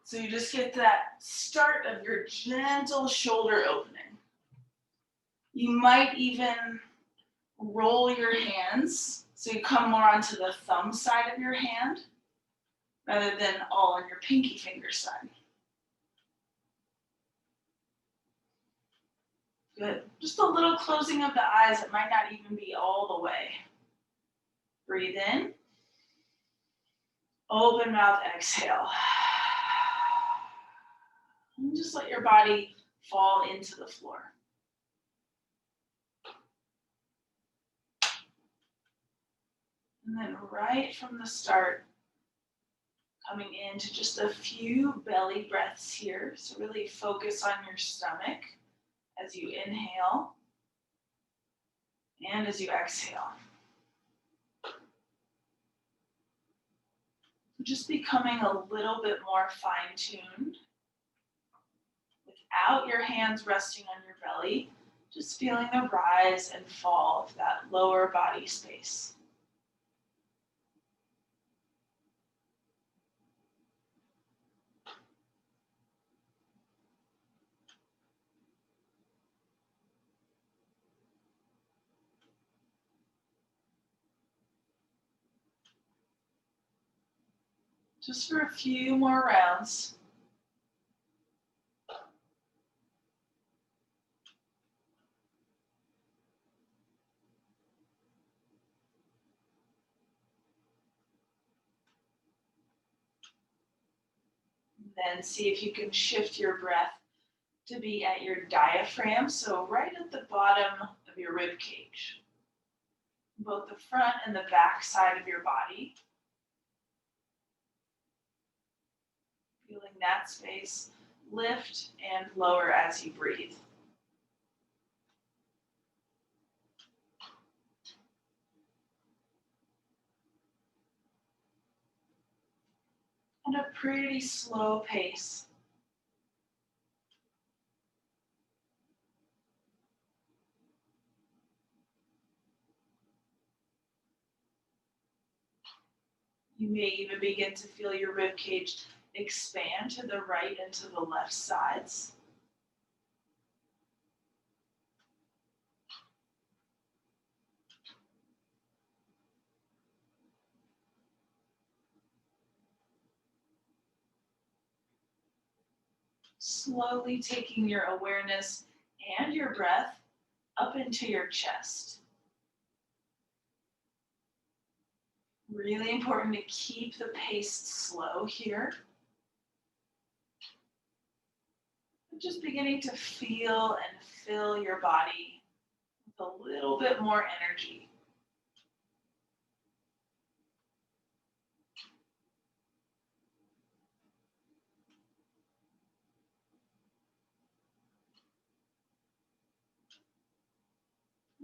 So you just get that start of your gentle shoulder opening. You might even roll your hands so you come more onto the thumb side of your hand rather than all on your pinky finger side. Good. Just a little closing of the eyes. It might not even be all the way. Breathe in. Open mouth, exhale. And just let your body fall into the floor. And then right from the start, coming into just a few belly breaths here. So really focus on your stomach as you inhale and as you exhale. Just becoming a little bit more fine-tuned without your hands resting on your belly, just feeling the rise and fall of that lower body space. Just for a few more rounds. Then see if you can shift your breath to be at your diaphragm, so right at the bottom of your rib cage. Both the front and the back side of your body. Feeling that space lift and lower as you breathe. At a pretty slow pace. You may even begin to feel your rib cage expand to the right and to the left sides. Slowly taking your awareness and your breath up into your chest. Really important to keep the pace slow here. Just beginning to feel and fill your body with a little bit more energy.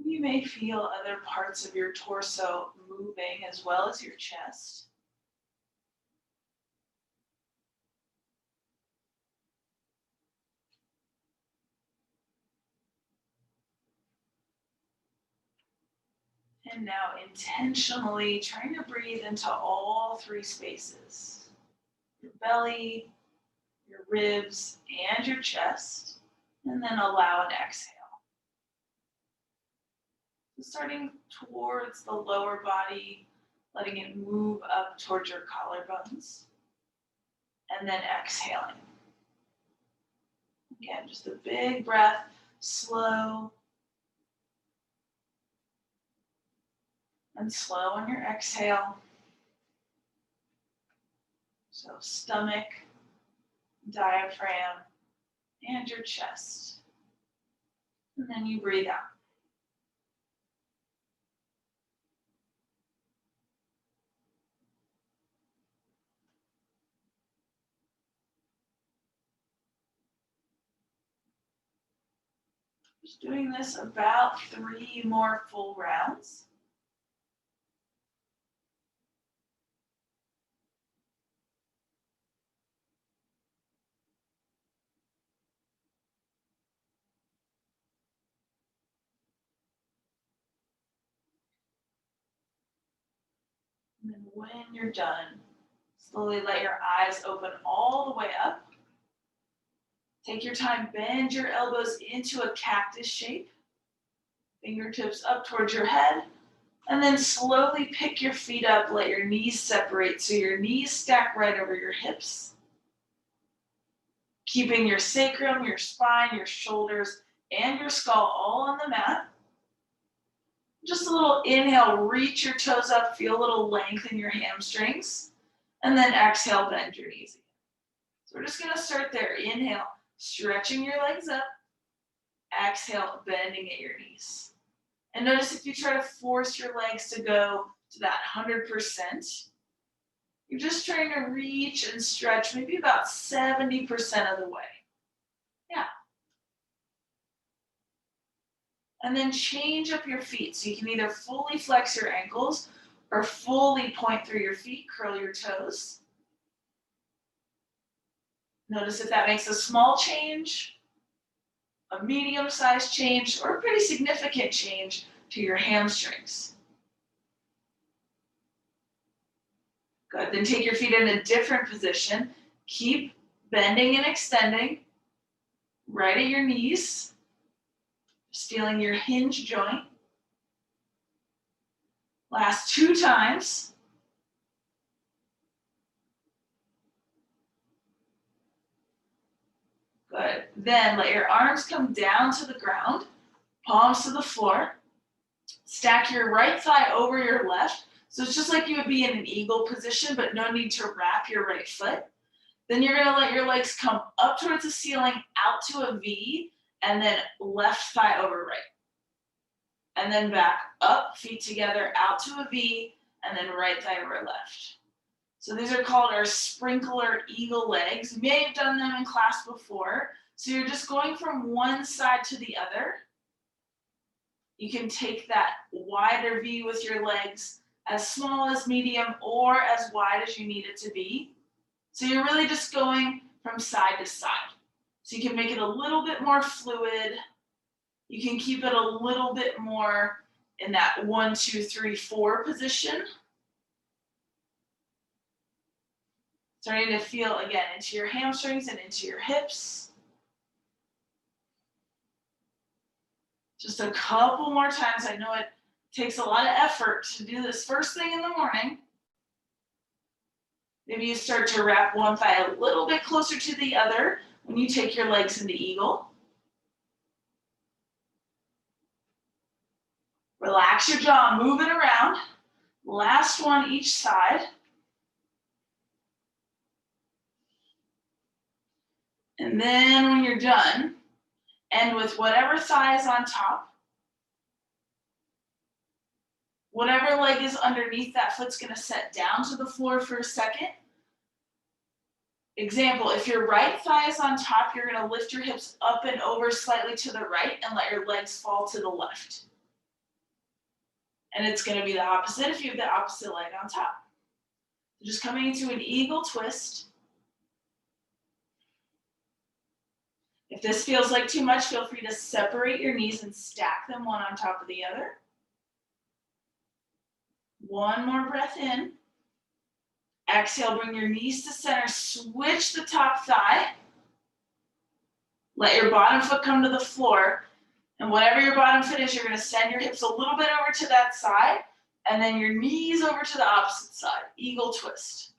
You may feel other parts of your torso moving as well as your chest. And now intentionally trying to breathe into all three spaces. Your belly, your ribs, and your chest. And then allow an exhale. So starting towards the lower body, letting it move up towards your collarbones. And then exhaling. Again, just a big breath, slow. And slow on your exhale. So stomach, diaphragm, and your chest. And then you breathe out. Just doing this about 3 more full rounds. And then when you're done, Slowly let your eyes open all the way up. Take your time, bend your elbows into a cactus shape. Fingertips up towards your head. And then slowly pick your feet up, let your knees separate so your knees stack right over your hips. Keeping your sacrum, your spine, your shoulders, and your skull all on the mat. Just a little inhale, reach your toes up, feel a little length in your hamstrings. And then exhale, bend your knees again. So we're just gonna start there. Inhale, stretching your legs up. Exhale, bending at your knees. And notice if you try to force your legs to go to that 100%, you're just trying to reach and stretch maybe about 70% of the way. Yeah. And then change up your feet. So you can either fully flex your ankles or fully point through your feet, curl your toes. Notice if that makes a small change, a medium-sized change, or a pretty significant change to your hamstrings. Good, then take your feet in a different position. Keep bending and extending right at your knees. Just feeling your hinge joint. Last 2 times. Good. Then let your arms come down to the ground, palms to the floor. Stack your right thigh over your left. So it's just like you would be in an eagle position, but no need to wrap your right foot. Then you're gonna let your legs come up towards the ceiling, out to a V, and then left thigh over right. And then back up, feet together, out to a V, and then right thigh over left. So these are called our sprinkler eagle legs. You may have done them in class before. So you're just going from one side to the other. You can take that wider V with your legs, as small as medium or as wide as you need it to be. So you're really just going from side to side. So you can make it a little bit more fluid. You can keep it a little bit more in that 1, 2, 3, 4 position. Starting to feel again into your hamstrings and into your hips. Just a couple more times. I know it takes a lot of effort to do this first thing in the morning. Maybe you start to wrap one thigh a little bit closer to the other when you take your legs into eagle. Relax your jaw, move it around. Last one each side. And then when you're done, end with whatever thigh is on top. Whatever leg is underneath that foot's gonna set down to the floor for a second. Example, if your right thigh is on top, you're gonna lift your hips up and over slightly to the right and let your legs fall to the left. And it's gonna be the opposite if you have the opposite leg on top. Just coming into an eagle twist. If this feels like too much, feel free to separate your knees and stack them one on top of the other. One more breath in. Exhale, bring your knees to center, switch the top thigh. Let your bottom foot come to the floor. And whatever your bottom foot is, you're gonna send your hips a little bit over to that side, and then your knees over to the opposite side, eagle twist.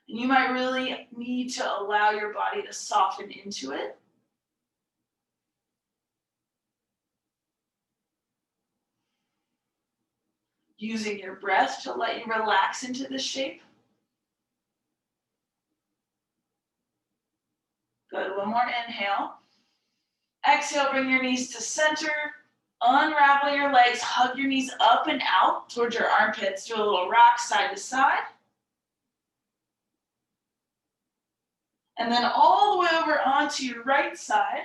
And you might really need to allow your body to soften into it. Using your breath to let you relax into this shape. Good, one more inhale. Exhale, bring your knees to center. Unravel your legs, hug your knees up and out towards your armpits. Do a little rock side to side. And then all the way over onto your right side,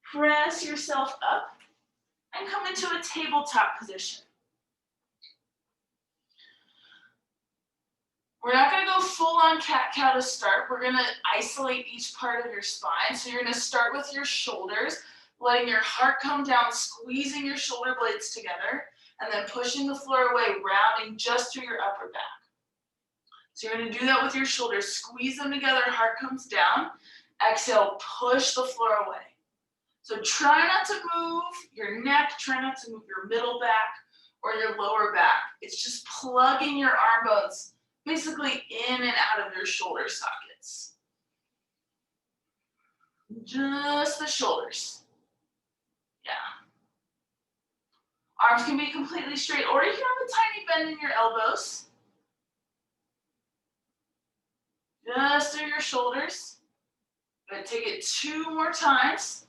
press yourself up and come into a tabletop position. We're not gonna go full on cat-cow to start. We're gonna isolate each part of your spine. So you're gonna start with your shoulders, letting your heart come down, squeezing your shoulder blades together. and then pushing the floor away, rounding just through your upper back. So you're gonna do that with your shoulders. Squeeze them together, heart comes down. Exhale, push the floor away. So try not to move your neck, try not to move your middle back or your lower back. It's just plugging your arm bones basically in and out of your shoulder sockets. Just the shoulders. Yeah. Arms can be completely straight, or you can have a tiny bend in your elbows. Just through your shoulders. Good, take it 2 more times.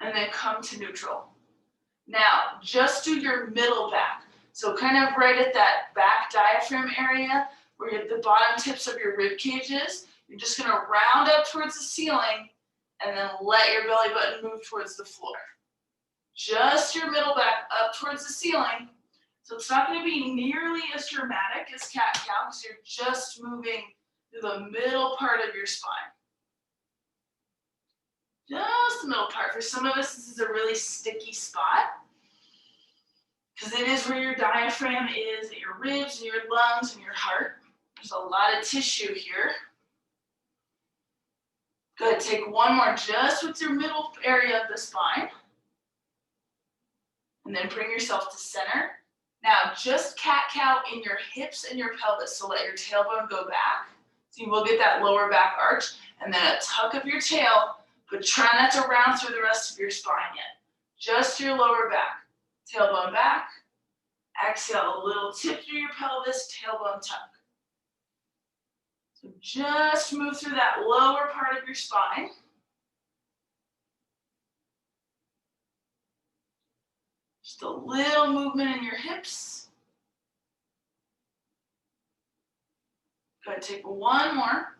And then come to neutral. Now, just do your middle back. So kind of right at that back diaphragm area where the bottom tips of your rib cage is. You're just gonna round up towards the ceiling and then let your belly button move towards the floor. Just your middle back up towards the ceiling. So it's not gonna be nearly as dramatic as cat-cow because you're just moving through the middle part of your spine. Just the middle part. For some of us, this is a really sticky spot because it is where your diaphragm is, your ribs and your lungs and your heart. There's a lot of tissue here. Good, take one more just with your middle area of the spine. And then bring yourself to center. Now, just cat-cow in your hips and your pelvis. So let your tailbone go back. So you will get that lower back arch. And then a tuck of your tail, but try not to round through the rest of your spine yet. Just your lower back. Tailbone back. Exhale, a little tip through your pelvis, tailbone tuck. So just move through that lower part of your spine. Just a little movement in your hips. Good, take one more.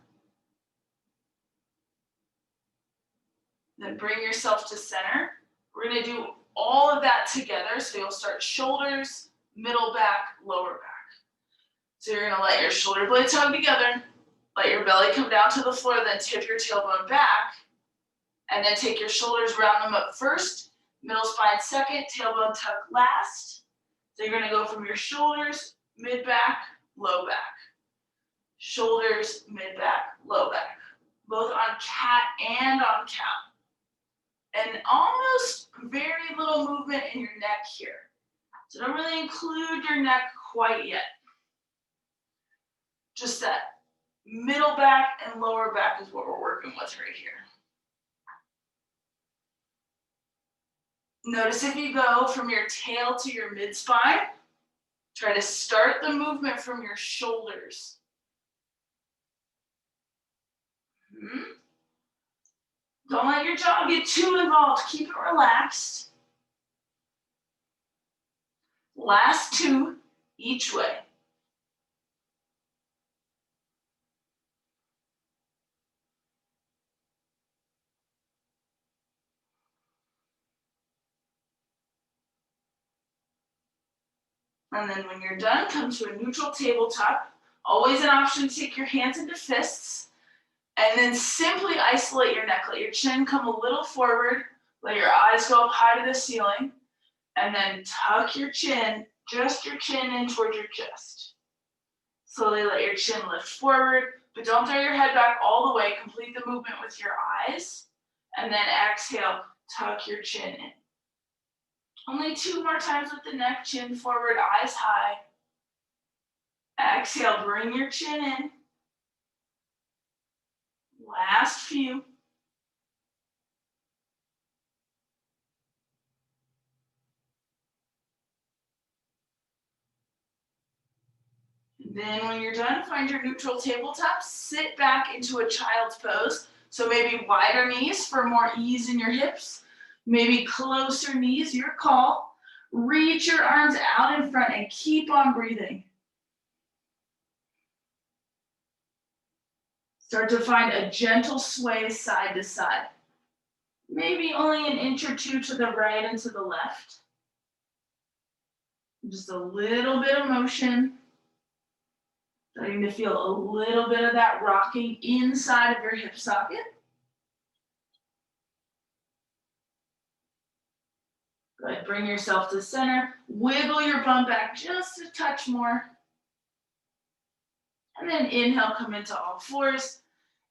Then bring yourself to center. We're gonna do all of that together. So you'll start shoulders, middle back, lower back. So you're gonna let your shoulder blades hug together, let your belly come down to the floor, then tip your tailbone back, and then take your shoulders, round them up first, middle spine second, tailbone tuck last. So you're gonna go from your shoulders, mid back, low back. Shoulders, mid back, low back. Both on cat and on cow. And almost very little movement in your neck here. So don't really include your neck quite yet. Just that middle back and lower back is what we're working with right here. Notice if you go from your tail to your mid-spine, try to start the movement from your shoulders. Don't let your jaw get too involved. Keep it relaxed. Last 2 each way. And then when you're done, come to a neutral tabletop. Always an option to take your hands into fists. And then simply isolate your neck. Let your chin come a little forward. Let your eyes go up high to the ceiling. And then tuck your chin, just your chin in towards your chest. Slowly let your chin lift forward, but don't throw your head back all the way. Complete the movement with your eyes. And then exhale, tuck your chin in. Only 2 more times with the neck, chin forward, eyes high. Exhale, bring your chin in. Last few. Then when you're done, find your neutral tabletop, sit back into a child's pose. So maybe wider knees for more ease in your hips, maybe closer knees, your call. Reach your arms out in front and keep on breathing. Start to find a gentle sway side to side. Maybe only an inch or 2 to the right and to the left. Just a little bit of motion. Starting to feel a little bit of that rocking inside of your hip socket. Good, bring yourself to center. Wiggle your bum back just a touch more. And then inhale, come into all fours.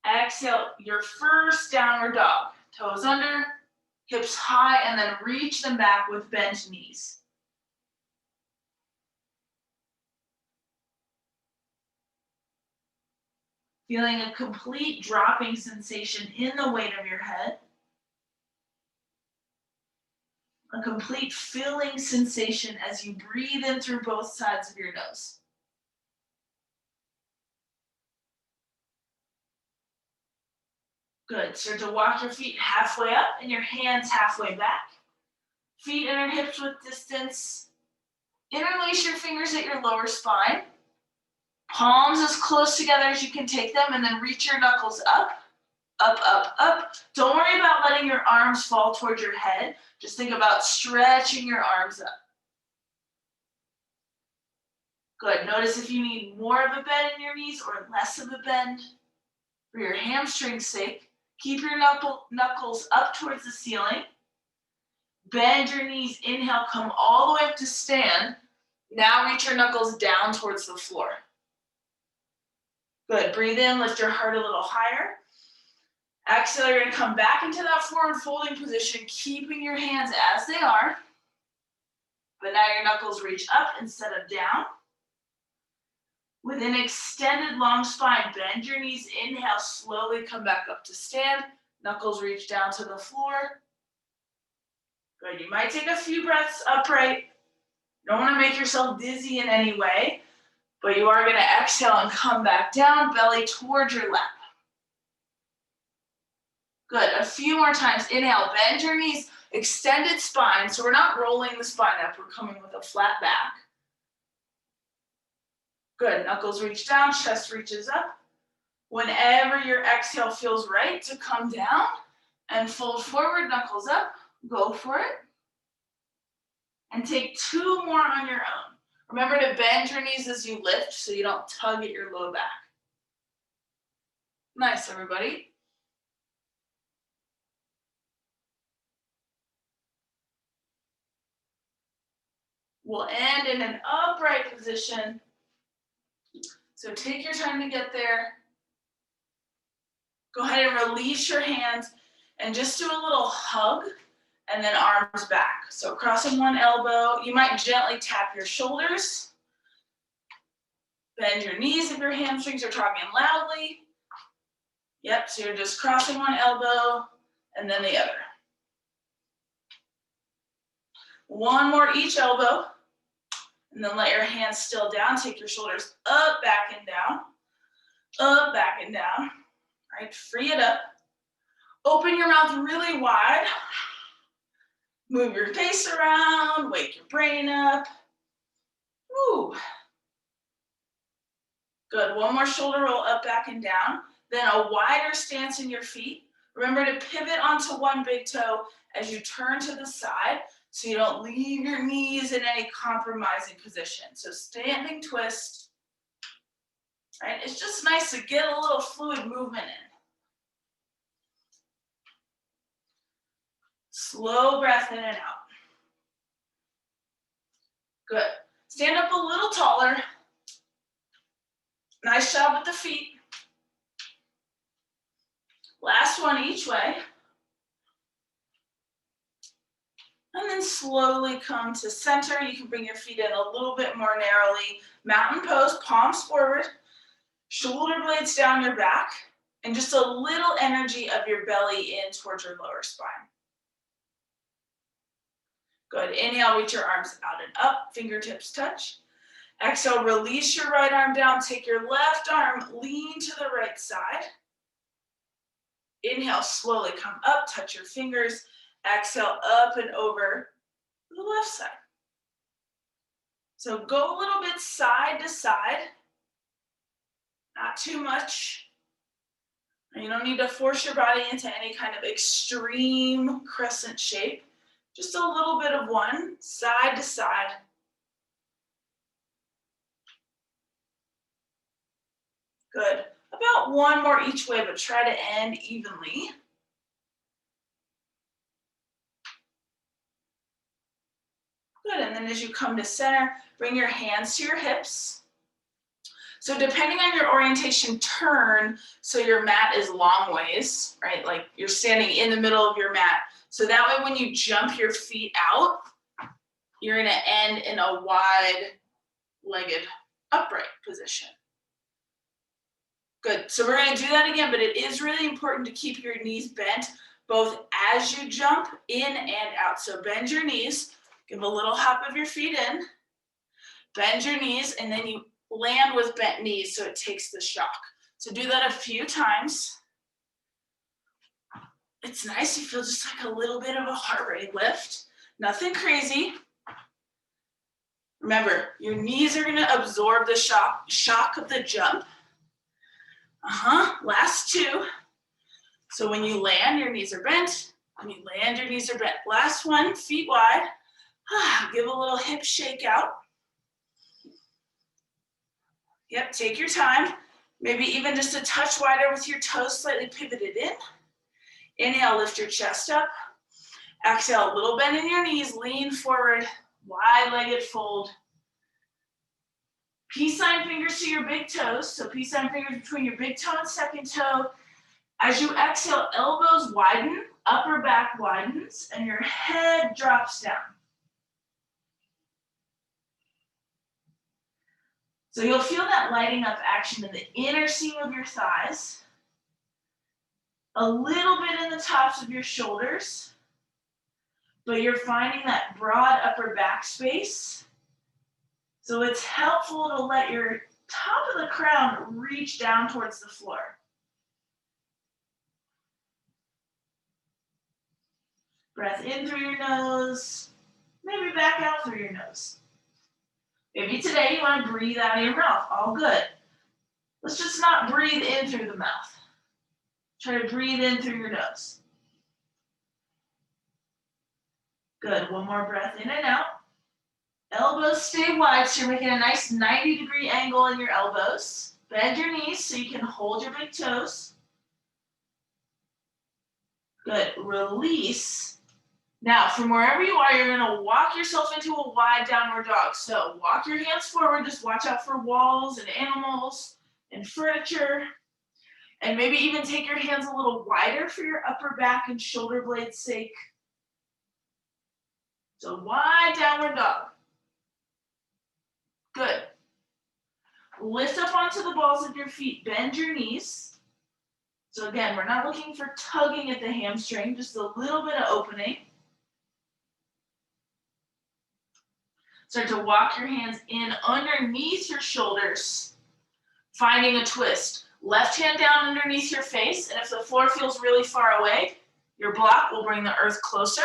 Exhale, your first downward dog. Toes under, hips high, and then reach them back with bent knees. Feeling a complete dropping sensation in the weight of your head. A complete filling sensation as you breathe in through both sides of your nose. Good. Start to walk your feet halfway up and your hands halfway back. Feet inner hips width distance. Interlace your fingers at your lower spine. Palms as close together as you can take them, and then reach your knuckles up, up, up, up. Don't worry about letting your arms fall towards your head. Just think about stretching your arms up. Good. Notice if you need more of a bend in your knees or less of a bend. For your hamstring's sake, keep your knuckles up towards the ceiling. Bend your knees. Inhale, come all the way up to stand. Now reach your knuckles down towards the floor. Good. Breathe in, lift your heart a little higher. Exhale, you're going to come back into that forward folding position, keeping your hands as they are. But now your knuckles reach up instead of down. With an extended long spine, bend your knees. Inhale, slowly come back up to stand. Knuckles reach down to the floor. Good. You might take a few breaths upright. Don't want to make yourself dizzy in any way, but you are going to exhale and come back down, belly towards your lap. Good. A few more times. Inhale, bend your knees, extended spine. So we're not rolling the spine up. We're coming with a flat back. Good. Knuckles reach down, chest reaches up. Whenever your exhale feels right to come down and fold forward, knuckles up, go for it. And take two more on your own. Remember to bend your knees as you lift so you don't tug at your low back. Nice, everybody. We'll end in an upright position. So take your time to get there. Go ahead and release your hands and just do a little hug and then arms back. So crossing one elbow, you might gently tap your shoulders. Bend your knees if your hamstrings are talking loudly. Yep, so you're just crossing one elbow and then the other. One more each elbow. And then let your hands still down. Take your shoulders up, back and down. Up, back and down. All right, free it up. Open your mouth really wide. Move your face around. Wake your brain up. Woo. Good. One more shoulder roll up, back and down. Then a wider stance in your feet. Remember to pivot onto one big toe as you turn to the side so you don't leave your knees in any compromising position. So standing twist. Right? It's just nice to get a little fluid movement in. Slow breath in and out. Good. Stand up a little taller. Nice job with the feet. Last one each way. And then slowly come to center. You can bring your feet in a little bit more narrowly. Mountain pose, palms forward, shoulder blades down your back, and just a little energy of your belly in towards your lower spine. Good. Inhale, reach your arms out and up, fingertips touch. Exhale, release your right arm down. Take your left arm, lean to the right side. Inhale, slowly come up, touch your fingers. Exhale, up and over the left side. So go a little bit side to side. Not too much. You don't need to force your body into any kind of extreme crescent shape. Just a little bit of one, side to side. Good. About one more each way, but try to end evenly. Good, and then as you come to center, bring your hands to your hips. So depending on your orientation, turn so your mat is long ways, right? Like you're standing in the middle of your mat. So that way when you jump your feet out, you're gonna end in a wide-legged upright position. Good, so we're gonna do that again, but it is really important to keep your knees bent both as you jump in and out. So bend your knees, give a little hop of your feet in, bend your knees, and then you land with bent knees so it takes the shock. So do that a few times. It's nice, you feel just like a little bit of a heart rate lift. Nothing crazy. Remember, your knees are gonna absorb the shock of the jump. Last two. So when you land, your knees are bent. When you land, your knees are bent. Last one, feet wide. Give a little hip shake out. Yep, take your time. Maybe even just a touch wider with your toes slightly pivoted in. Inhale, lift your chest up. Exhale, a little bend in your knees, lean forward, wide-legged fold. Peace sign fingers to your big toes. So peace sign fingers between your big toe and second toe. As you exhale, elbows widen, upper back widens, and your head drops down. So you'll feel that lighting up action in the inner seam of your thighs, a little bit in the tops of your shoulders, but you're finding that broad upper back space. So it's helpful to let your top of the crown reach down towards the floor. Breath in through your nose, maybe back out through your nose. Maybe today you want to breathe out of your mouth, all good. Let's just not breathe in through the mouth. Try to breathe in through your nose. Good, one more breath in and out. Elbows stay wide, so you're making a nice 90-degree angle in your elbows. Bend your knees so you can hold your big toes. Good, release. Now, from wherever you are, you're gonna walk yourself into a wide downward dog. So walk your hands forward, just watch out for walls and animals and furniture. And maybe even take your hands a little wider for your upper back and shoulder blades' sake. So wide downward dog. Good. Lift up onto the balls of your feet, bend your knees. So again, we're not looking for tugging at the hamstring, just a little bit of opening. Start to walk your hands in underneath your shoulders, finding a twist. Left hand down underneath your face, and if the floor feels really far away, your block will bring the earth closer.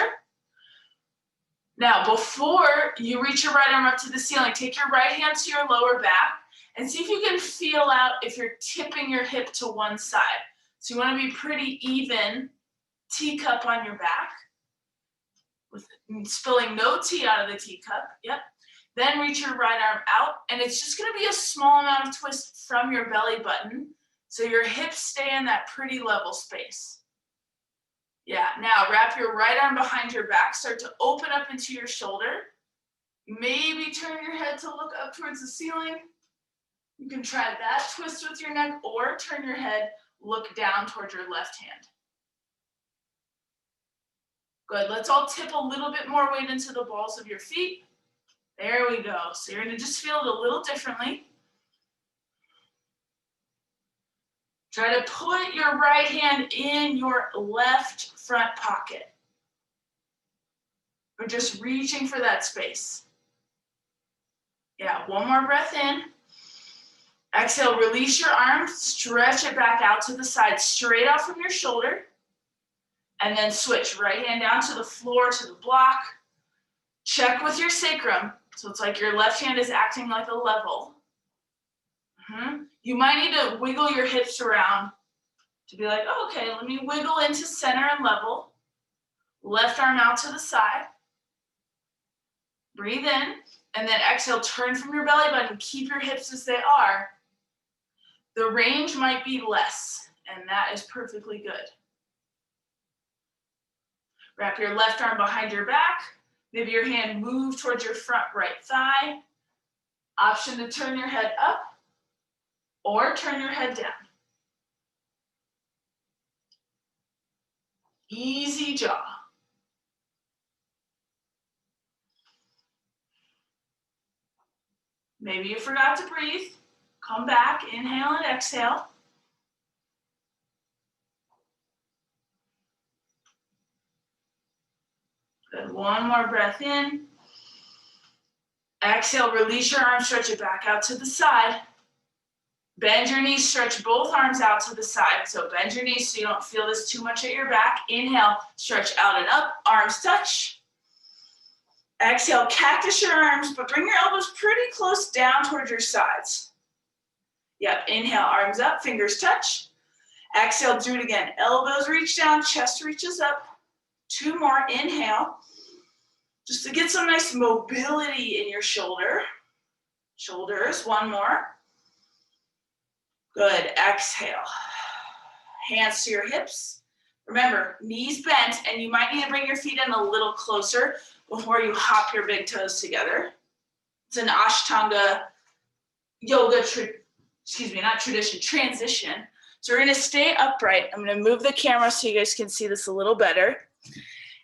Now, before you reach your right arm up to the ceiling, take your right hand to your lower back and see if you can feel out if you're tipping your hip to one side. So you want to be pretty even, teacup on your back, with spilling no tea out of the teacup. Yep. Then reach your right arm out, and it's just going to be a small amount of twist from your belly button, so your hips stay in that pretty level space. Yeah, now wrap your right arm behind your back, start to open up into your shoulder. Maybe turn your head to look up towards the ceiling. You can try that twist with your neck, or turn your head, look down towards your left hand. Good, let's all tip a little bit more weight into the balls of your feet. There we go. So you're gonna just feel it a little differently. Try to put your right hand in your left front pocket. Or just reaching for that space. Yeah, one more breath in. Exhale, release your arm, stretch it back out to the side, straight out from your shoulder. And then switch, right hand down to the floor, to the block. Check with your sacrum. So it's like your left hand is acting like a level. You might need to wiggle your hips around to be like, oh, okay, let me wiggle into center and level. Left arm out to the side. Breathe in, and then exhale, turn from your belly button, keep your hips as they are. The range might be less, and that is perfectly good. Wrap your left arm behind your back, Maybe your hand move towards your front right thigh. Option to turn your head up or turn your head down. Easy jaw. Maybe you forgot to breathe. Come back, inhale and exhale. Good, one more breath in. Exhale, release your arms, stretch it back out to the side. Bend your knees, stretch both arms out to the side. So bend your knees so you don't feel this too much at your back. Inhale, stretch out and up, arms touch. Exhale, cactus your arms, but bring your elbows pretty close down towards your sides. Yep, inhale, arms up, fingers touch. Exhale, do it again. Elbows reach down, chest reaches up. 2 more, inhale. Just to get some nice mobility in your shoulders. 1 more. Good, exhale. Hands to your hips. Remember, knees bent, and you might need to bring your feet in a little closer before you hop your big toes together. It's an Ashtanga yoga, transition. So we're gonna stay upright. I'm gonna move the camera so you guys can see this a little better.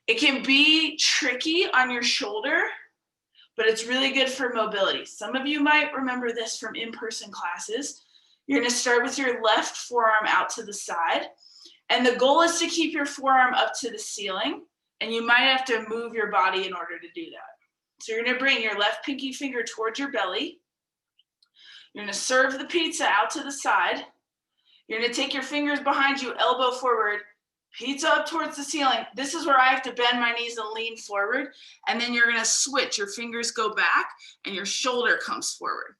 It can be tricky on your shoulder, but it's really good for mobility. Some of you might remember this from in-person classes. You're gonna start with your left forearm out to the side. And the goal is to keep your forearm up to the ceiling, and you might have to move your body in order to do that. So you're gonna bring your left pinky finger towards your belly. You're gonna serve the pizza out to the side. You're gonna take your fingers behind you, elbow forward, pizza up towards the ceiling. This is where I have to bend my knees and lean forward. And then you're gonna switch, your fingers go back and your shoulder comes forward.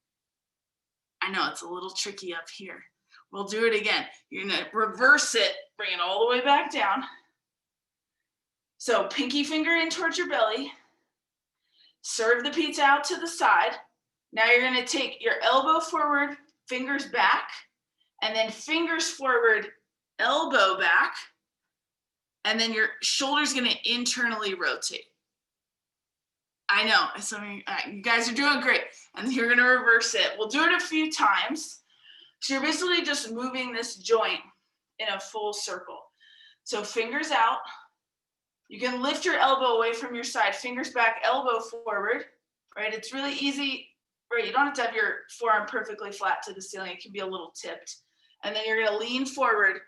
I know it's a little tricky up here. We'll do it again. You're gonna reverse it, bring it all the way back down. So pinky finger in towards your belly, serve the pizza out to the side. Now you're gonna take your elbow forward, fingers back, and then fingers forward, elbow back, and then your shoulder's gonna internally rotate. I know, you guys are doing great. And you're gonna reverse it. We'll do it a few times. So you're basically just moving this joint in a full circle. So fingers out. You can lift your elbow away from your side, fingers back, elbow forward, right? It's really easy, right? You don't have to have your forearm perfectly flat to the ceiling. It can be a little tipped. And then you're gonna lean forward,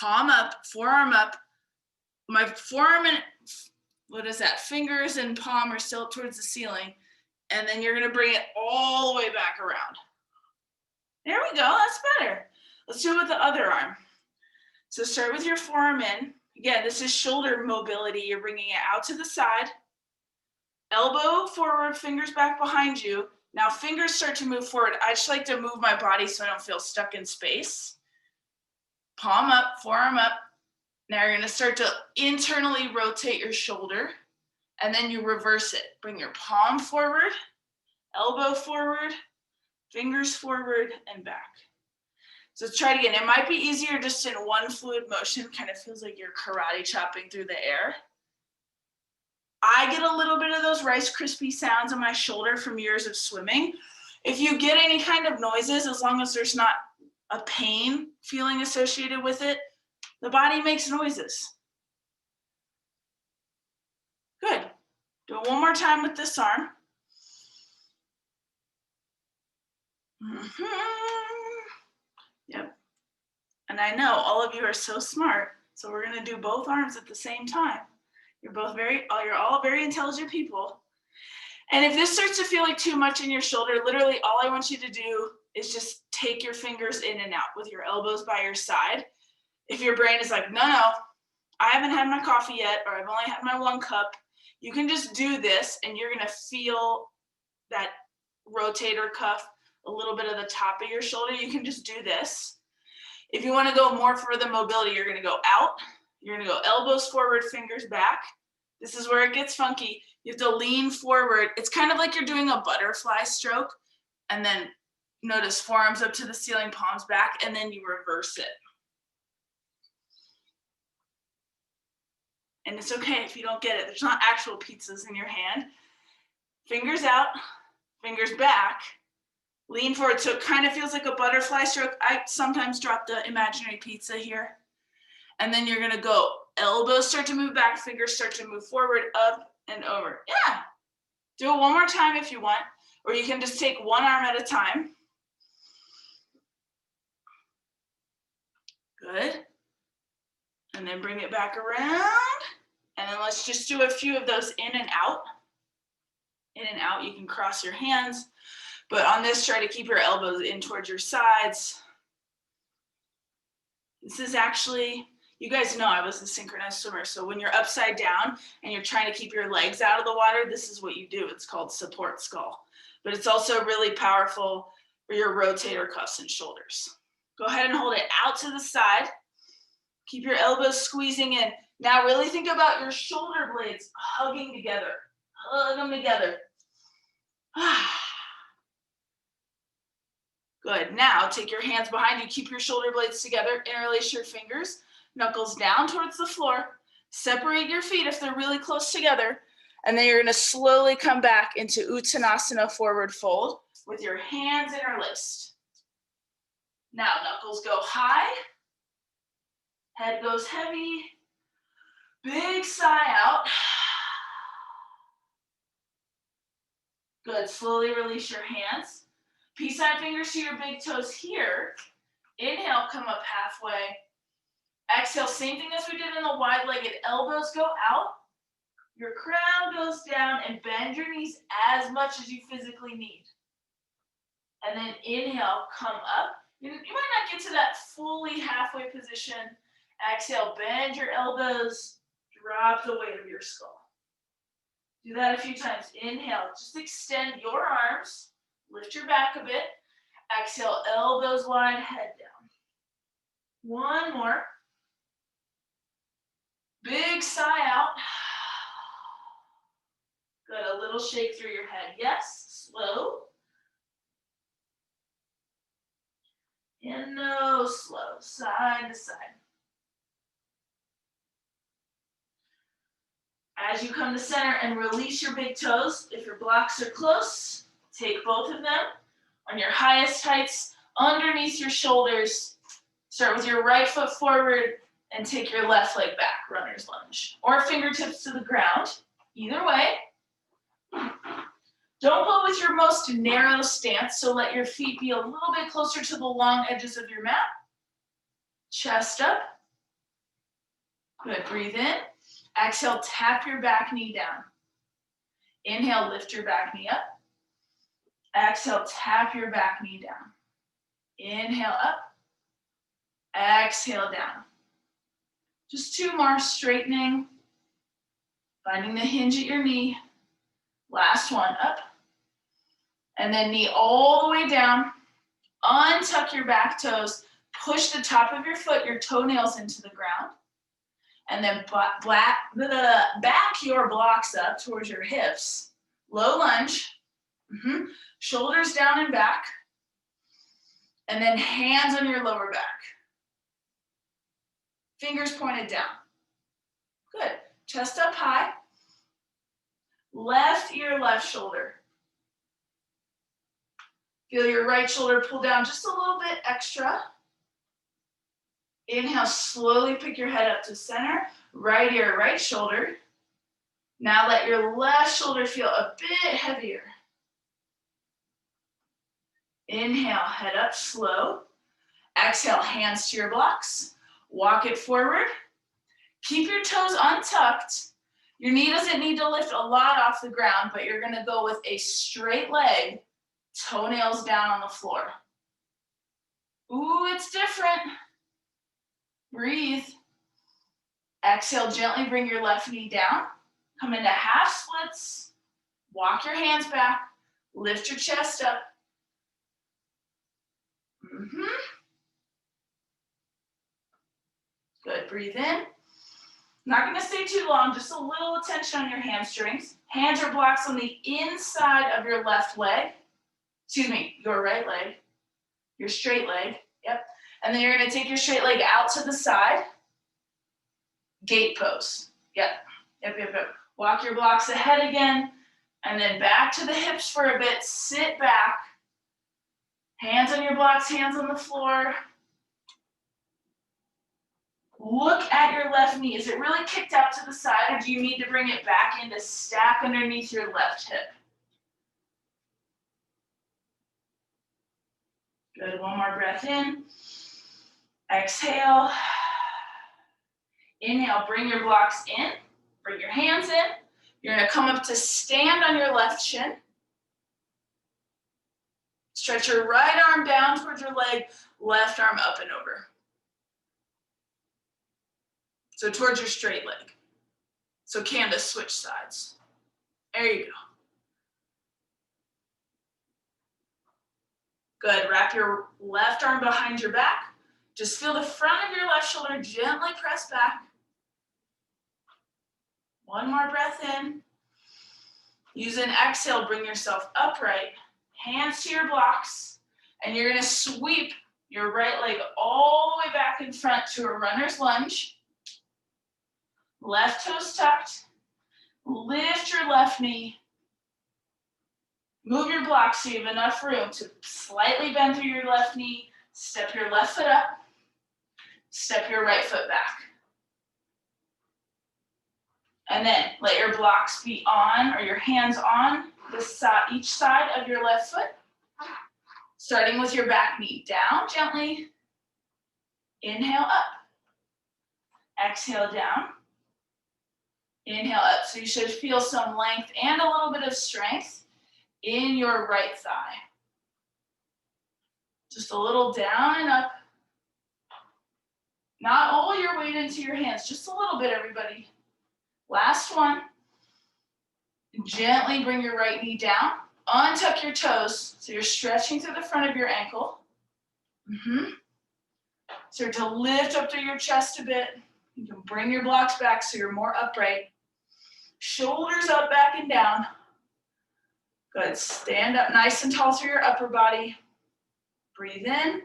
palm up, forearm up. My forearm and, fingers and palm are still towards the ceiling. And then you're gonna bring it all the way back around. There we go, that's better. Let's do it with the other arm. So start with your forearm in. Again, this is shoulder mobility. You're bringing it out to the side. Elbow forward, fingers back behind you. Now fingers start to move forward. I just like to move my body so I don't feel stuck in space. Palm up, forearm up. Now you're gonna start to internally rotate your shoulder, and then you reverse it. Bring your palm forward, elbow forward, fingers forward and back. So let's try it again. It might be easier just in one fluid motion, kind of feels like you're karate chopping through the air. I get a little bit of those Rice Krispie sounds in my shoulder from years of swimming. If you get any kind of noises, as long as there's not a pain feeling associated with it, the body makes noises. Good. Do it one more time with this arm. Yep. And I know all of you are so smart, so we're gonna do both arms at the same time. You're all very intelligent people. And if this starts to feel like too much in your shoulder, literally all I want you to do is just take your fingers in and out with your elbows by your side. If your brain is like, no, I haven't had my coffee yet, or I've only had my 1 cup, you can just do this and you're gonna feel that rotator cuff, a little bit of the top of your shoulder. You can just do this. If you wanna go more for the mobility, you're gonna go out, you're gonna go elbows forward, fingers back. This is where it gets funky. You have to lean forward. It's kind of like you're doing a butterfly stroke, and then notice forearms up to the ceiling, palms back, and then you reverse it. And it's okay if you don't get it. There's not actual pizzas in your hand. Fingers out, fingers back. Lean forward so it kind of feels like a butterfly stroke. I sometimes drop the imaginary pizza here. And then you're gonna go, elbows start to move back, fingers start to move forward, up and over. Yeah, do it one more time if you want, or you can just take one arm at a time. Good. And then bring it back around. And then let's just do a few of those in and out. In and out, you can cross your hands. But on this, try to keep your elbows in towards your sides. This is actually, you guys know I was a synchronized swimmer. So when you're upside down and you're trying to keep your legs out of the water, this is what you do. It's called support skull. But it's also really powerful for your rotator cuffs and shoulders. Go ahead and hold it out to the side. Keep your elbows squeezing in. Now really think about your shoulder blades hugging together. Hug them together. Good. Now take your hands behind you. Keep your shoulder blades together. Interlace your fingers. Knuckles down towards the floor. Separate your feet if they're really close together. And then you're going to slowly come back into Uttanasana forward fold with your hands interlaced. Now knuckles go high. Head goes heavy. Big sigh out. Good. Slowly release your hands. Peace sign fingers to your big toes here. Inhale, come up halfway. Exhale, same thing as we did in the wide-legged. Elbows go out. Your crown goes down and bend your knees as much as you physically need. And then inhale, come up. You might not get to that fully halfway position. Exhale, bend your elbows. Drop the weight of your skull. Do that a few times. Inhale, just extend your arms. Lift your back a bit. Exhale, elbows wide, head down. One more. Big sigh out. Good, a little shake through your head. Yes, slow. And no, slow, side to side. As you come to center and release your big toes, if your blocks are close, take both of them on your highest heights underneath your shoulders. Start with your right foot forward and take your left leg back, runner's lunge. Or fingertips to the ground, either way. Don't go with your most narrow stance, so let your feet be a little bit closer to the long edges of your mat. Chest up. Good, breathe in. Exhale, tap your back knee down. Inhale, lift your back knee up. Exhale, tap your back knee down. Inhale up. Exhale down. Just two more, straightening. Finding the hinge at your knee. Last one, up. And then knee all the way down. Untuck your back toes. Push the top of your foot, your toenails into the ground. And then back your blocks up towards your hips. Low lunge. Shoulders down and back. And then hands on your lower back. Fingers pointed down. Good. Chest up high. Left ear, left shoulder. Feel your right shoulder pull down just a little bit extra. Inhale, slowly pick your head up to center. Right ear, right shoulder. Now let your left shoulder feel a bit heavier. Inhale, head up slow. Exhale, hands to your blocks. Walk it forward. Keep your toes untucked. Your knee doesn't need to lift a lot off the ground, but you're gonna go with a straight leg, toenails down on the floor. Ooh, it's different. Breathe. Exhale, gently bring your left knee down. Come into half splits. Walk your hands back. Lift your chest up. Good, breathe in. Not gonna stay too long, just a little attention on your hamstrings. Hands or blocks on the inside of your left leg. Excuse me, your right leg. Your straight leg, yep. And then you're gonna take your straight leg out to the side. Gate pose. Yep. Walk your blocks ahead again, and then back to the hips for a bit. Sit back. Hands on your blocks, hands on the floor. Look at your left knee. Is it really kicked out to the side, or do you need to bring it back in to stack underneath your left hip? Good, one more breath in. Exhale. Inhale, bring your blocks in. Bring your hands in. You're gonna come up to stand on your left shin. Stretch your right arm down towards your leg, left arm up and over. So towards your straight leg. So Candace, switch sides. There you go. Good, wrap your left arm behind your back. Just feel the front of your left shoulder gently press back. One more breath in. Use an exhale, bring yourself upright. Hands to your blocks. And you're gonna sweep your right leg all the way back in front to a runner's lunge. Left toes tucked. Lift your left knee. Move your blocks so you have enough room to slightly bend through your left knee. Step your left foot up. Step your right foot back. And then let your blocks be on, or your hands on each side of your left foot. Starting with your back knee down gently. Inhale up. Exhale down. Inhale up. So you should feel some length and a little bit of strength in your right thigh. Just a little down and up. Not all your weight into your hands, just a little bit, everybody. Last one. Gently bring your right knee down. Untuck your toes so you're stretching through the front of your ankle. Start to lift up through your chest a bit. You can bring your blocks back so you're more upright. Shoulders up, back and down. Good. Stand up nice and tall through your upper body. Breathe in.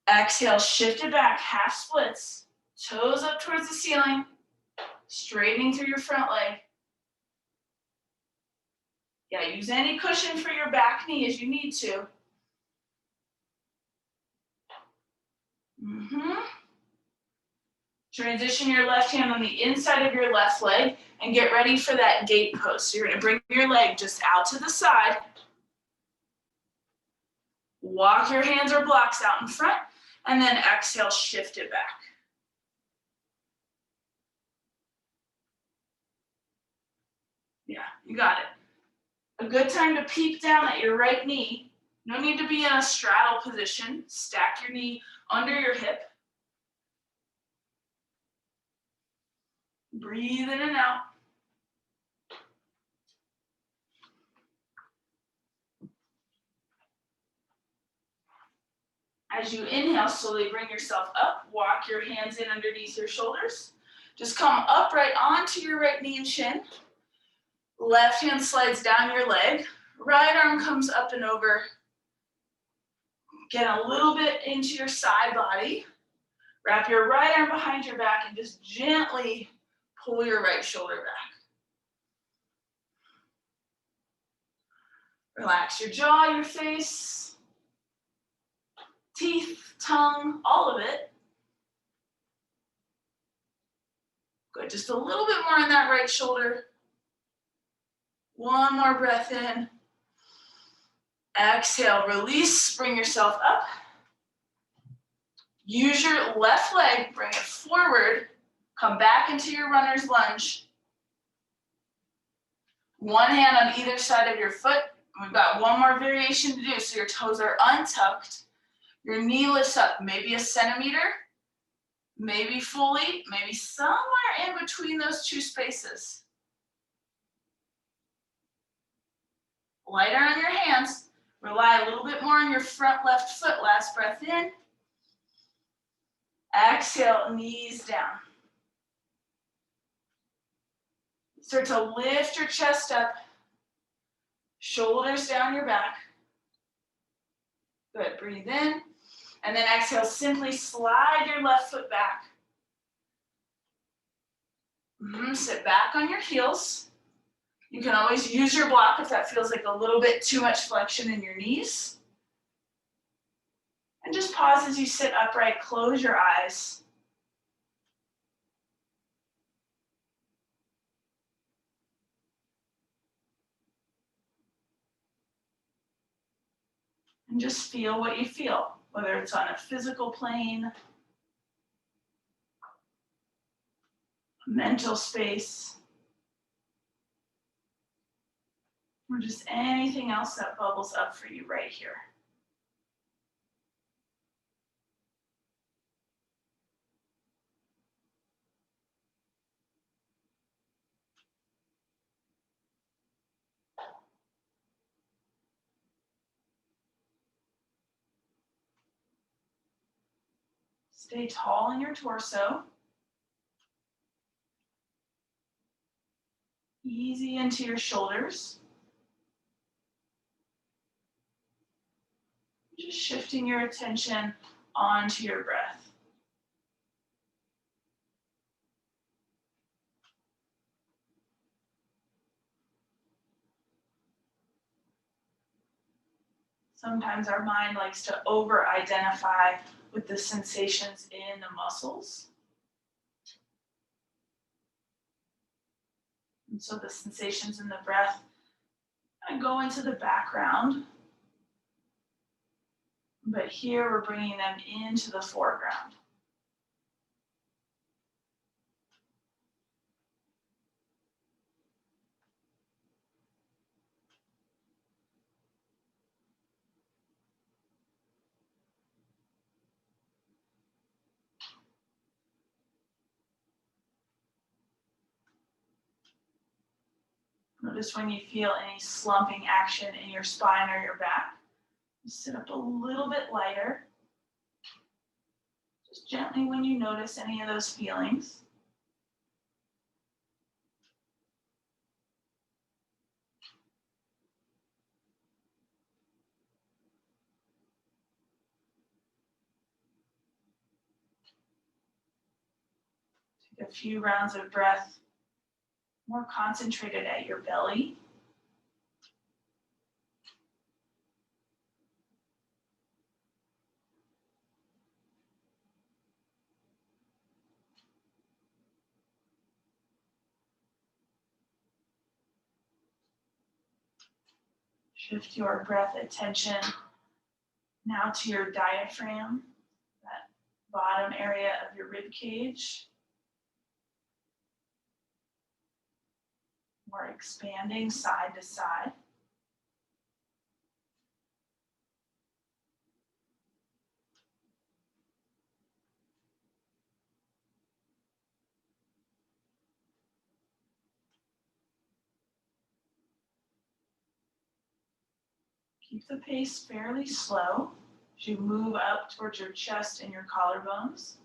Exhale, shift it back, half splits. Toes up towards the ceiling. Straightening through your front leg. Yeah, use any cushion for your back knee as you need to. Transition your left hand on the inside of your left leg and get ready for that gate post. So you're gonna bring your leg just out to the side. Walk your hands or blocks out in front, and then exhale, shift it back. Yeah, you got it. A good time to peep down at your right knee. No need to be in a straddle position. Stack your knee under your hip. Breathe in and out. As you inhale, slowly bring yourself up. Walk your hands in underneath your shoulders. Just come upright onto your right knee and shin. Left hand slides down your leg. Right arm comes up and over. Get a little bit into your side body. Wrap your right arm behind your back and just gently pull your right shoulder back. Relax your jaw, your face, teeth, tongue, all of it. Good, just a little bit more on that right shoulder. One more breath in. Exhale, release, bring yourself up. Use your left leg, bring it forward. Come back into your runner's lunge. One hand on either side of your foot. We've got one more variation to do. So your toes are untucked. Your knee lifts up maybe a centimeter, maybe fully, maybe somewhere in between those two spaces. Lighter on your hands. Rely a little bit more on your front left foot. Last breath in. Exhale, knees down. Start to lift your chest up. Shoulders down your back. Good, breathe in. And then exhale, simply slide your left foot back. Sit back on your heels. You can always use your block if that feels like a little bit too much flexion in your knees. And just pause as you sit upright, close your eyes. And just feel what you feel, whether it's on a physical plane, a mental space, or just anything else that bubbles up for you right here. Stay tall in your torso. Easy into your shoulders. Just shifting your attention onto your breath. Sometimes our mind likes to over-identify with the sensations in the muscles. And so the sensations in the breath kind of go into the background. But here we're bringing them into the foreground. Notice when you feel any slumping action in your spine or your back. You sit up a little bit lighter. Just gently when you notice any of those feelings. Take a few rounds of breath, more concentrated at your belly. Shift your breath attention now to your diaphragm, that bottom area of your rib cage. More expanding side to side. Keep the pace fairly slow as you move up towards your chest and your collarbones.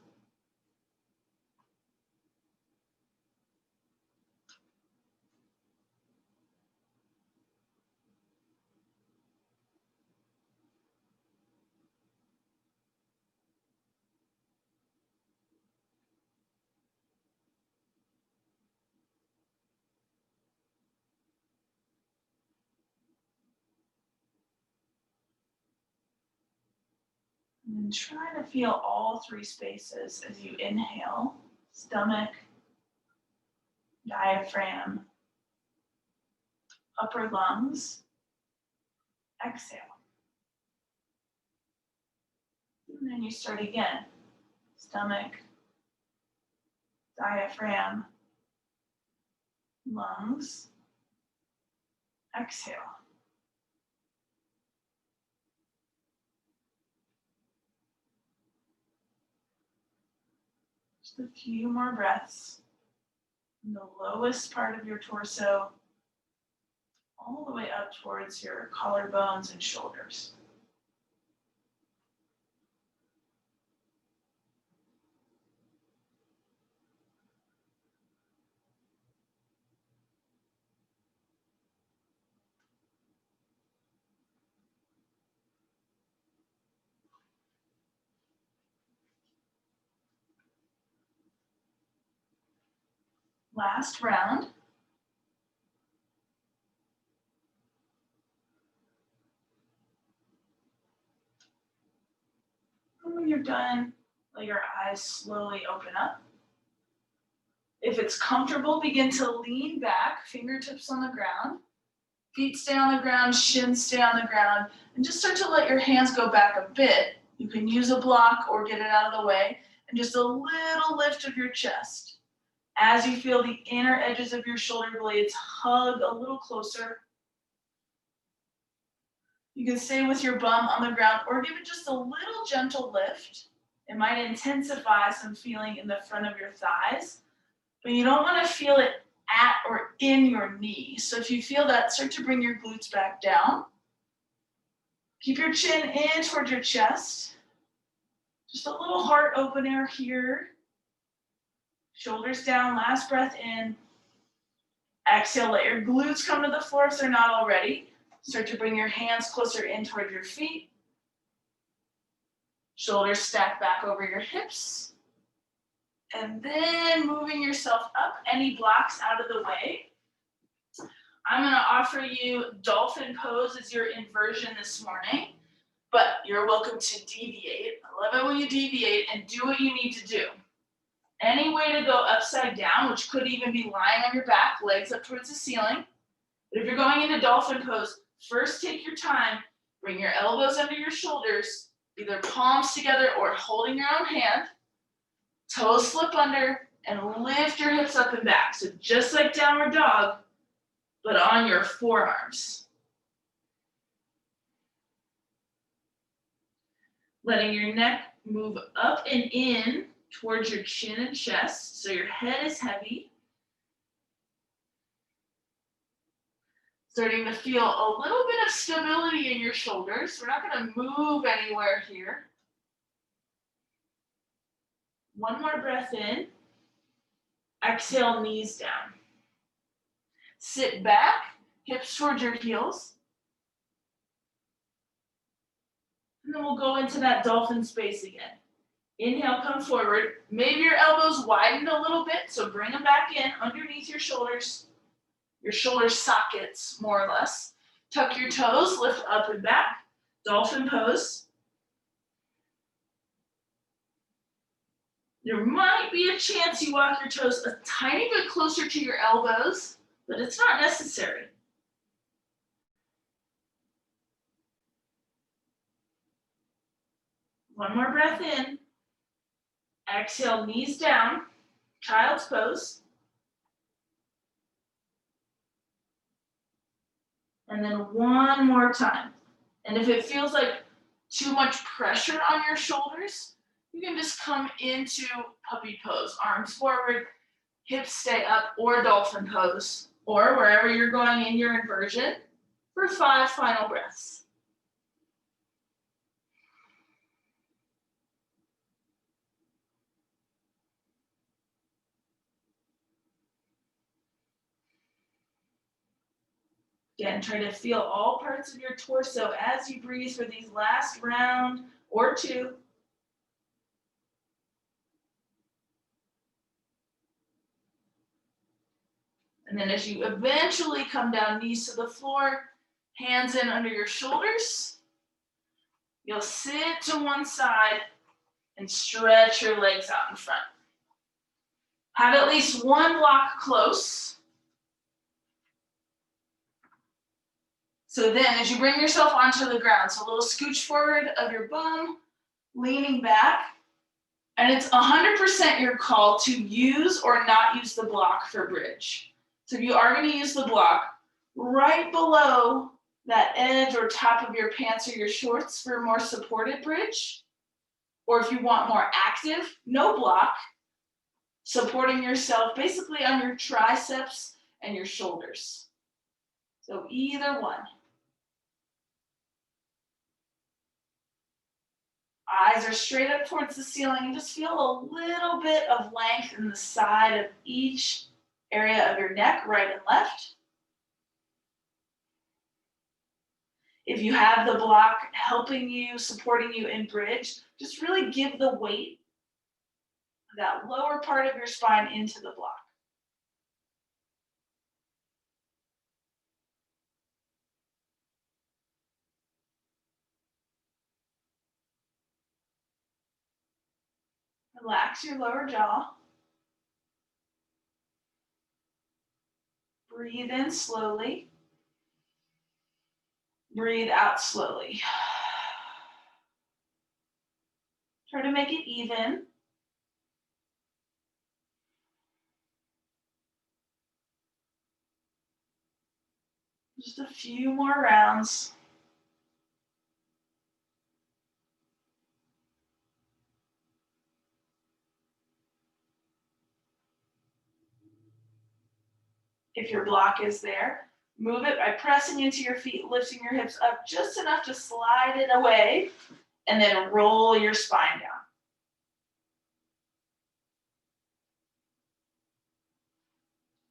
And then try to feel all three spaces as you inhale: stomach, diaphragm, upper lungs. Exhale. And then you start again. Stomach, diaphragm, lungs. Exhale. Just a few more breaths from the lowest part of your torso all the way up towards your collarbones and shoulders. Last round. And when you're done, let your eyes slowly open up. If it's comfortable, begin to lean back, fingertips on the ground. Feet stay on the ground, shins stay on the ground, and just start to let your hands go back a bit. You can use a block or get it out of the way, and just a little lift of your chest. As you feel the inner edges of your shoulder blades hug a little closer, you can stay with your bum on the ground or give it just a little gentle lift. It might intensify some feeling in the front of your thighs, but you don't want to feel it at or in your knee. So if you feel that, start to bring your glutes back down. Keep your chin in towards your chest. Just a little heart opener here. Shoulders down, last breath in. Exhale, let your glutes come to the floor if they're not already. Start to bring your hands closer in toward your feet. Shoulders stack back over your hips. And then moving yourself up, any blocks out of the way. I'm gonna offer you dolphin pose as your inversion this morning, but you're welcome to deviate. I love it when you deviate and do what you need to do. Any way to go upside down, which could even be lying on your back, legs up towards the ceiling. But if you're going into dolphin pose, first take your time, bring your elbows under your shoulders, either palms together or holding your own hand. Toes slip under and lift your hips up and back. So just like downward dog, but on your forearms. Letting your neck move up and in towards your chin and chest, so your head is heavy. Starting to feel a little bit of stability in your shoulders. We're not going to move anywhere here. One more breath in. Exhale, knees down. Sit back, hips towards your heels. And then we'll go into that dolphin space again. Inhale, come forward. Maybe your elbows widened a little bit, so bring them back in underneath your shoulder sockets, more or less. Tuck your toes, lift up and back. Dolphin pose. There might be a chance you walk your toes a tiny bit closer to your elbows, but it's not necessary. One more breath in. Exhale, knees down, child's pose. And then one more time. And if it feels like too much pressure on your shoulders, you can just come into puppy pose. Arms forward, hips stay up, or dolphin pose, or wherever you're going in your inversion for 5 final breaths. Again, try to feel all parts of your torso as you breathe for these last round or 2. And then as you eventually come down, knees to the floor, hands in under your shoulders, you'll sit to one side and stretch your legs out in front. Have at least one block close. So then as you bring yourself onto the ground, so a little scooch forward of your bum, leaning back, and it's 100% your call to use or not use the block for bridge. So if you are going to use the block, right below that edge or top of your pants or your shorts for a more supported bridge, or if you want more active, no block, supporting yourself basically on your triceps and your shoulders. So either one. Eyes are straight up towards the ceiling, and just feel a little bit of length in the side of each area of your neck, right and left. If you have the block helping you, supporting you in bridge, just really give the weight of that lower part of your spine into the block. Relax your lower jaw. Breathe in slowly. Breathe out slowly. Try to make it even. Just a few more rounds. If your block is there, move it by pressing into your feet, lifting your hips up just enough to slide it away, and then roll your spine down.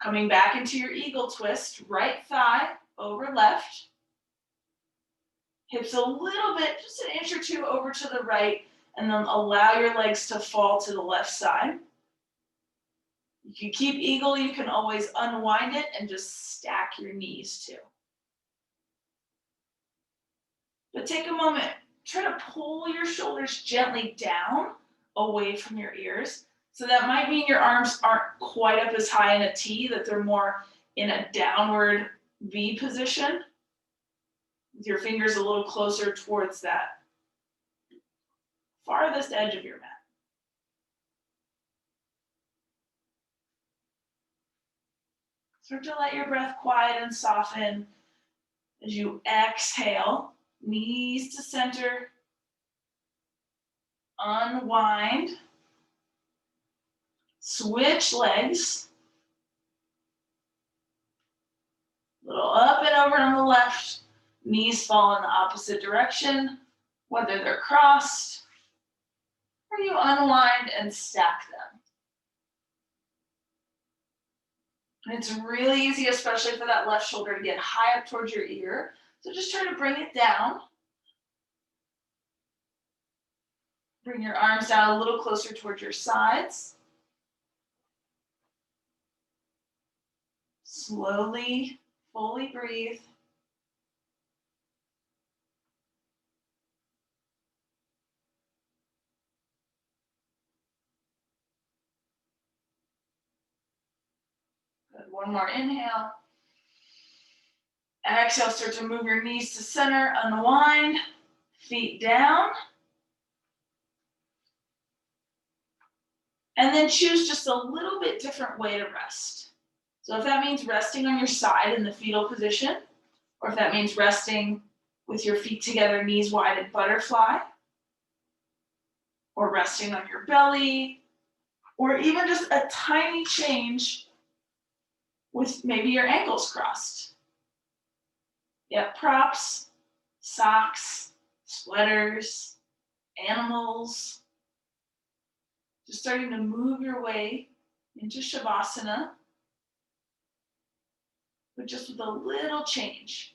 Coming back into your eagle twist, right thigh over left. Hips a little bit, just an inch or two over to the right, and then allow your legs to fall to the left side. You can keep eagle, you can always unwind it and just stack your knees too. But take a moment, try to pull your shoulders gently down away from your ears. So that might mean your arms aren't quite up as high in a T, that they're more in a downward V position, with your fingers a little closer towards that farthest edge of your mat. Start to let your breath quiet and soften as you exhale, knees to center, unwind, switch legs, a little up and over on the left, knees fall in the opposite direction, whether they're crossed, or you unwind and stack them. And it's really easy, especially for that left shoulder, to get high up towards your ear. So just try to bring it down. Bring your arms down a little closer towards your sides. Slowly, fully breathe. Good. One more inhale. Exhale, start to move your knees to center, unwind, feet down. And then choose just a little bit different way to rest. So if that means resting on your side in the fetal position, or if that means resting with your feet together, knees wide in butterfly, or resting on your belly, or even just a tiny change with maybe your ankles crossed. Yeah, props, socks, sweaters, animals. Just starting to move your way into Shavasana, but just with a little change.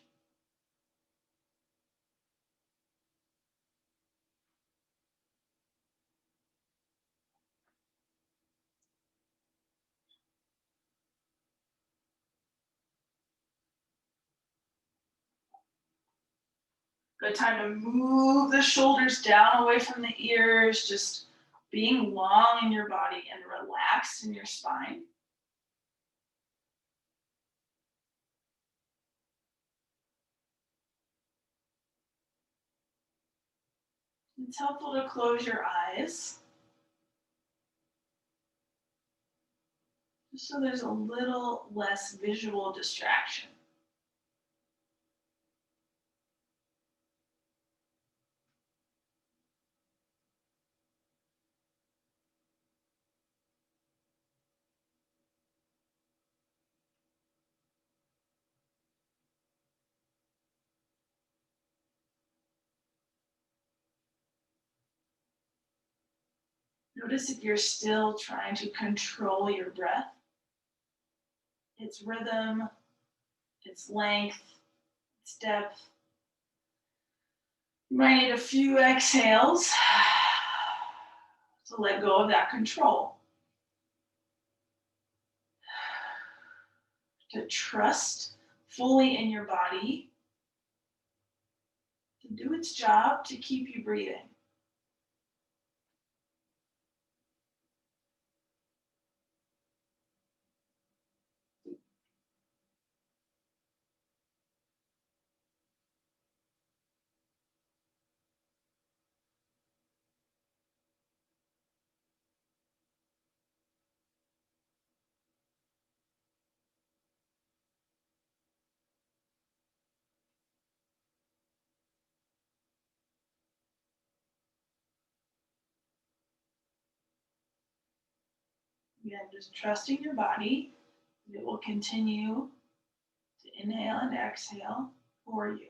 Good time to move the shoulders down away from the ears, just being long in your body and relaxed in your spine. It's helpful to close your eyes, just so there's a little less visual distraction. Notice if you're still trying to control your breath, its rhythm, its length, its depth. You might need a few exhales to let go of that control. To trust fully in your body to do its job to keep you breathing. Again, just trusting your body. It will continue to inhale and exhale for you.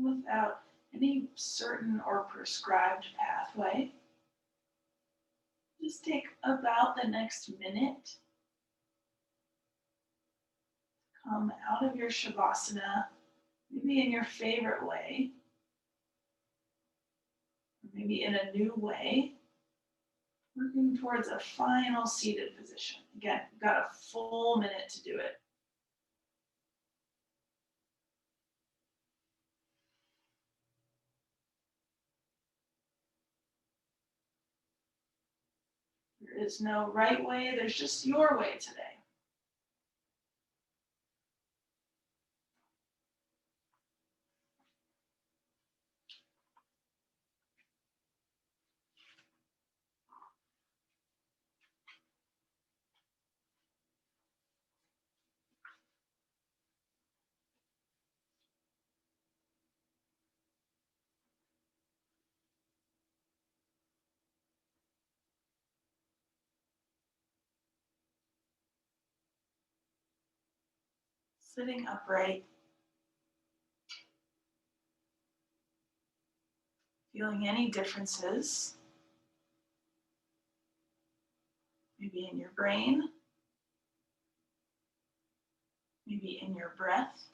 Without any certain or prescribed pathway, just take about the next minute. Come out of your Shavasana, maybe in your favorite way, or maybe in a new way, working towards a final seated position. Again, you've got a full minute to do it. There is no right way, there's just your way today. Sitting upright, feeling any differences, maybe in your brain, maybe in your breath,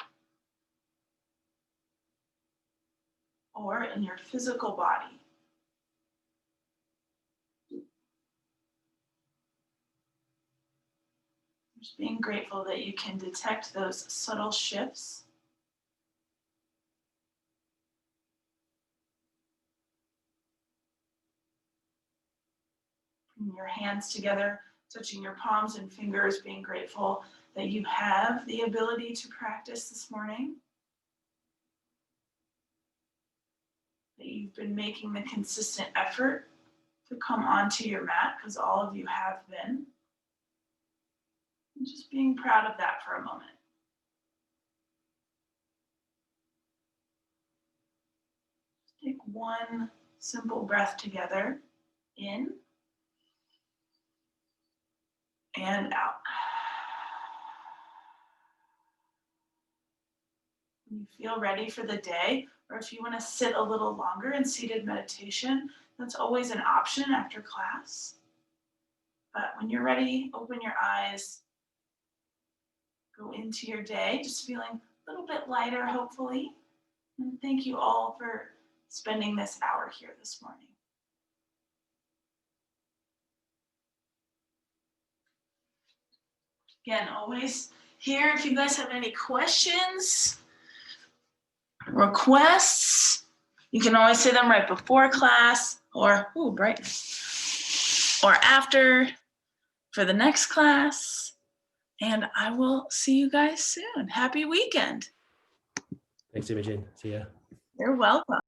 or in your physical body. Just being grateful that you can detect those subtle shifts. Bring your hands together, touching your palms and fingers, being grateful that you have the ability to practice this morning. That you've been making the consistent effort to come onto your mat, because all of you have been. And just being proud of that for a moment. Take one simple breath together, in and out. When you feel ready for the day, or if you want to sit a little longer in seated meditation, that's always an option after class. But when you're ready, open your eyes, go into your day, just feeling a little bit lighter, hopefully. And thank you all for spending this hour here this morning. Again, always here if you guys have any questions, requests, you can always say them right before class or, ooh, bright, or after for the next class. And I will see you guys soon. Happy weekend. Thanks, Imogen. See ya. You're welcome.